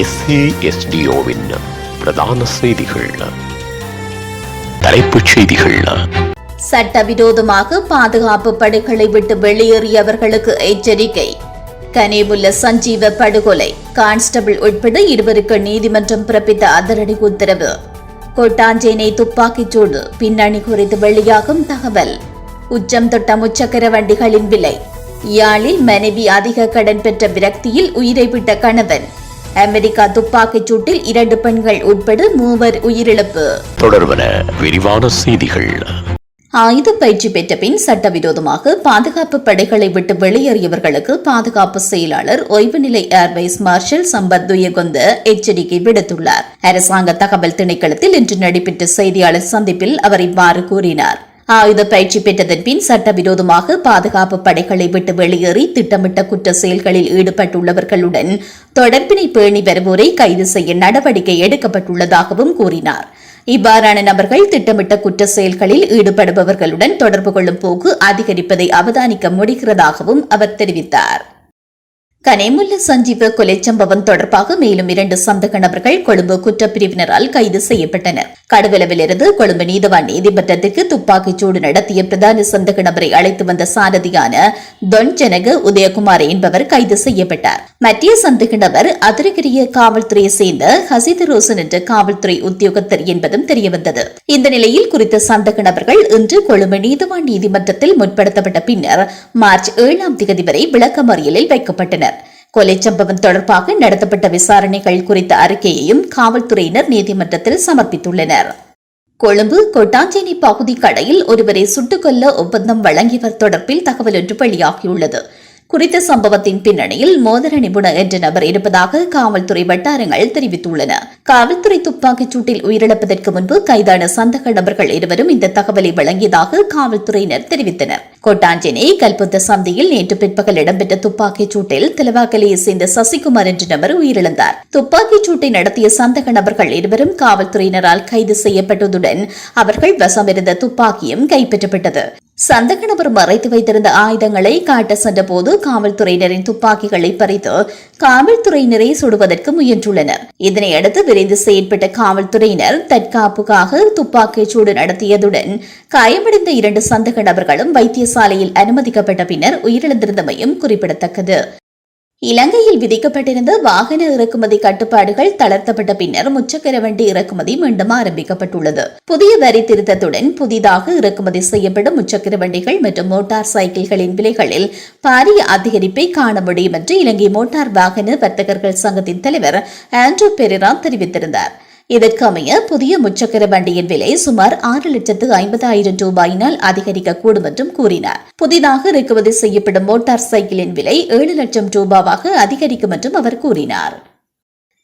SASDOவின் பிரதான செய்திகள். தலைப்புச் செய்திகள். சட்டவிரோதமாக பாதுகாப்பு படைகளை விட்டு வெளியேறியவர்களுக்கு எச்சரிக்கை. கனேமுல்ல சஞ்சீவ படுகொலை, கான்ஸ்டபிள் உட்பட 2 நீதிமன்றம் பிறப்பித்த அதிரடி உத்தரவு. கொட்டாஞ்சேனை துப்பாக்கிச்சூடு, பின்னணி குறித்து வெளியாகும் தகவல். உச்சம் தொட்ட முச்சக்கர வண்டிகளின் விலை. யாழில் மனைவி அதிக கடன் பெற்ற விரக்தியில் உயிரை விட்ட கணவன். அமெரிக்கா துப்பாக்கிச் சூட்டில் 2 பெண்கள் உட்பட 3 உயிரிழப்பு. தொடர்பன விரிவான செய்திகள். ஆயுத பயிற்சி பெற்ற பின் சட்டவிரோதமாக பாதுகாப்பு படைகளை விட்டு வெளியேறியவர்களுக்கு பாதுகாப்பு செயலாளர் ஓய்வு நிலை ஏர்வைஸ் மார்ஷல் சம்பத் துயகொந்த எச்சரிக்கை விடுத்துள்ளார். அரசாங்க தகவல் திணைக்களத்தில் இன்று நடைபெற்ற செய்தியாளர் சந்திப்பில் அவர் இவ்வாறு கூறினார். ஆயுத பயிற்சி பெற்றதன் பின் சட்டவிரோதமாக பாதுகாப்பு படைகளை விட்டு வெளியேறி திட்டமிட்ட குற்ற செயல்களில் ஈடுபட்டுள்ளவர்களுடன் தொடர்பினை பேணி வருவோரை கைது செய்ய நடவடிக்கை எடுக்கப்பட்டுள்ளதாகவும் கூறினார். இவ்வாறான நபர்கள் திட்டமிட்ட குற்ற செயல்களில் ஈடுபடுபவர்களுடன் தொடர்பு கொள்ளும் போக்கு அதிகரிப்பதை அவதானிக்க முடிகிறதாகவும் அவர் தெரிவித்தார். கனேமுல்ல சஞ்சீவ கொலை சம்பவம் தொடர்பாக மேலும் 2 சந்தேக நபர்கள் கொழும்பு குற்றப்பிரிவினரால் கைது செய்யப்பட்டனர். கடுவலவிலிருந்து கொழும்பு நீதவான் நீதிமன்றத்திற்கு துப்பாக்கிச்சூடு நடத்திய பிரதான சந்தேக நபரை அழைத்து வந்த சாரதியான தொன்ஜனக உதயகுமார் என்பவர் கைது செய்யப்பட்டார். மத்திய சந்தேக நபர் அதிரகிரிய காவல்துறையை சேர்ந்த ஹசித் ரோசன் என்ற காவல்துறை உத்தியோகத்தர் என்பதும் தெரியவந்தது. இந்த நிலையில் குறித்த சந்தேக நபர்கள் இன்று கொழும்பு நீதவான் நீதிமன்றத்தில் முற்படுத்தப்பட்ட பின்னர் மார்ச் 7ஆம் தேதி வரை விளக்கமறியலில் வைக்கப்பட்டனர். கொலை சம்பவம் தொடர்பாக நடத்தப்பட்ட விசாரணைகள் குறித்த அறிக்கையையும் காவல்துறையினர் நீதிமன்றத்தில் சமர்ப்பித்துள்ளனர். கொழும்பு கொட்டாஞ்சேனை பகுதி கடையில் ஒருவரை சுட்டுக் கொல்ல ஒப்பந்தம் வழங்கியவர் தொடர்பில் தகவல் ஒன்று வெளியாகியுள்ளது. குறித்த சம்பவத்தின் பின்னணியில் மோதிர நிபுணர் என்ற நபர் இருப்பதாக காவல்துறை வட்டாரங்கள் தெரிவித்துள்ளன. காவல்துறை துப்பாக்கிச் சூட்டில் உயிரிழப்பதற்கு முன்பு கைதான சந்தேக நபர்கள் இருவரும் இந்த தகவலை வழங்கியதாக காவல்துறையினர் தெரிவித்தனர். கொட்டாஞ்சேனை கல்புத்த சந்தையில் நேற்று பிற்பகல் இடம்பெற்ற துப்பாக்கிச் சூட்டில் திலவாக்கலையை சேர்ந்த சசிகுமார் என்ற நபர் உயிரிழந்தார். துப்பாக்கிச் சூட்டை நடத்திய சந்தேக நபர்கள் இருவரும் காவல்துறையினரால் கைது செய்யப்பட்டதுடன் அவர்கள் வசமிருந்த துப்பாக்கியும் கைப்பற்றப்பட்டது. சந்தேக நபர் மறைத்து வைத்திருந்த ஆயுதங்களை காட்ட சென்றபோது காவல்துறையினரின் துப்பாக்கிகளை பறித்து காவல்துறையினரை சுடுவதற்கு முயன்றுள்ளனர். இதனையடுத்து விரைந்து செயற்பட்ட காவல்துறையினர் தற்காப்புக்காக துப்பாக்கிச் சூடு நடத்தியதுடன் காயமடைந்த 2 சந்தேக நபர்களும் வைத்தியசாலையில் அனுமதிக்கப்பட்ட பின்னர் உயிரிழந்திருந்தமையும் குறிப்பிடத்தக்கது. இலங்கையில் விதிக்கப்பட்டிருந்த வாகன இறக்குமதி கட்டுப்பாடுகள் தளர்த்தப்பட்ட பின்னர் முச்சக்கர வண்டி இறக்குமதி மீண்டும் ஆரம்பிக்கப்பட்டுள்ளது. புதிய வரி திருத்தத்துடன் புதிதாக இறக்குமதி செய்யப்படும் முச்சக்கர வண்டிகள் மற்றும் மோட்டார் சைக்கிள்களின் விலைகளில் பாரிய அதிகரிப்பை காண முடியும் என்று இலங்கை மோட்டார் வாகன வர்த்தகர்கள் சங்கத்தின் தலைவர் ஆண்ட்ரூ பெரேரா தெரிவித்திருந்தார். இதற்கமைய புதிய முச்சக்கர வண்டியின் விலை சுமார் 6,50,000 ரூபாயினால் அதிகரிக்கக்கூடும் என்றும் கூறினார். புதிதாக இறக்குமதி செய்யப்படும் மோட்டார் சைக்கிளின் விலை 7 லட்சம் ரூபாவாக அதிகரிக்கும் என்றும் அவர் கூறினார்.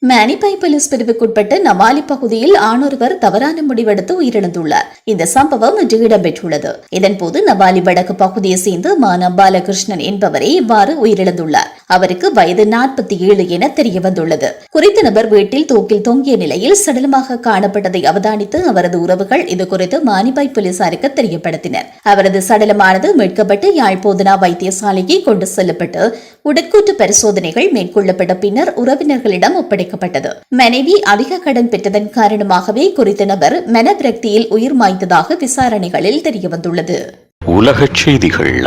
மானிப்பை போலீஸ் பிரிவுக்குட்பட்ட நமாலி பகுதியில் ஆணொருவர் தவறான முடிவெடுத்து உயிரிழந்துள்ளார். இந்த சம்பவம் இன்று இடம்பெற்றுள்ளது. இதன்போது நமாலி வடக்கு பகுதியை சேர்ந்த மானா பாலகிருஷ்ணன் என்பவரே இவ்வாறு உயிரிழந்துள்ளார். அவருக்கு வயது 47 என தெரியவந்துள்ளது. குறித்த நபர் வீட்டில் தூக்கில் தொங்கிய நிலையில் சடலமாக காணப்பட்டதை அவதானித்து அவரது உறவுகள் இதுகுறித்து மானிப்பை போலீசாருக்கு தெரியப்படுத்தினர். அவரது சடலமானது மீட்கப்பட்டு யாழ் போதனா வைத்தியசாலைக்கு கொண்டு செல்லப்பட்டு உடற்கூற்று பரிசோதனைகள் மேற்கொள்ளப்பட்ட பின்னர் உறவினர்களிடம் ஒப்படைக்கப்பட்டது. மனைவி அதிக கடன் பெற்றதன் காரணமாகவே குறித்த நபர் மனவிரக்தியில் உயிர் மாய்த்ததாக விசாரணைகளில் தெரியவந்துள்ளது. உலகச் செய்திகள்.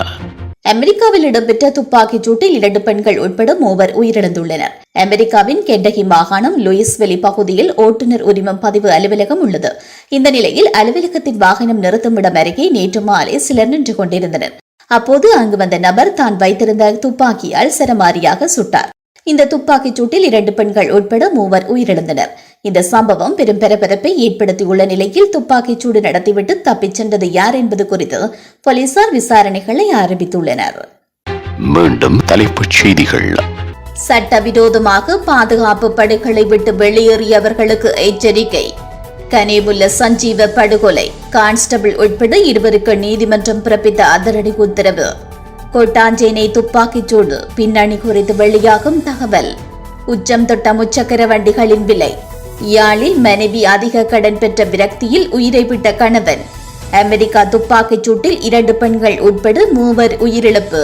அமெரிக்காவில் இடம்பெற்ற துப்பாக்கிச் சூட்டில் 2 பெண்கள் உட்பட 3 உயிரிழந்துள்ளனர். அமெரிக்காவின் கெண்டகி மாகாணம் லூயிஸ்வெலி பகுதியில் ஓட்டுநர் உரிமம் பதிவு அலுவலகம் உள்ளது. இந்த நிலையில் அலுவலகத்தின் வாகனம் நிறுத்தும் இடம் அருகே நேற்று மாலை சிலர் நின்று கொண்டிருந்தனர். அப்போது அங்கு வந்த நபர் தான் வைத்திருந்த துப்பாக்கியால் சரமாரியாக சுட்டார். இந்த துப்பாக்கிச் சூட்டில் 2 பெண்கள் உட்பட 3 உயிரிழந்தனர். இந்த சம்பவம் பெரும் பரபரப்பை ஏற்படுத்தியுள்ள நிலையில் துப்பாக்கிச் சூடு நடத்திவிட்டு தப்பிச் சென்றது யார் என்பது குறித்து போலீசார் விசாரணைகளை ஆரம்பித்துள்ளனர். மீண்டும் தலைப்புச் செய்திகள். சட்டவிரோதமாக பாதுகாப்பு படைகளை விட்டு வெளியேறியவர்களுக்கு எச்சரிக்கை. கனேமுல்ல சஞ்சீவ படுகொலை, கான்ஸ்டபிள் உட்பட 2 நீதிமன்றம் பிறப்பித்த அதிரடி உத்தரவு. கொட்டாஞ்சேனை துப்பாக்கிச் சூடு, பின்னணி குறித்து வெளியாகும் தகவல். உச்சம் தொட்ட முச்சக்கர வண்டிகளின் விலை. யாழில் மனைவி அதிக கடன் பெற்ற விரக்தியில் உயிரை விட்ட கணவன். அமெரிக்கா துப்பாக்கிச் சூட்டில் 2 பெண்கள் உட்பட 3 உயிரிழப்பு.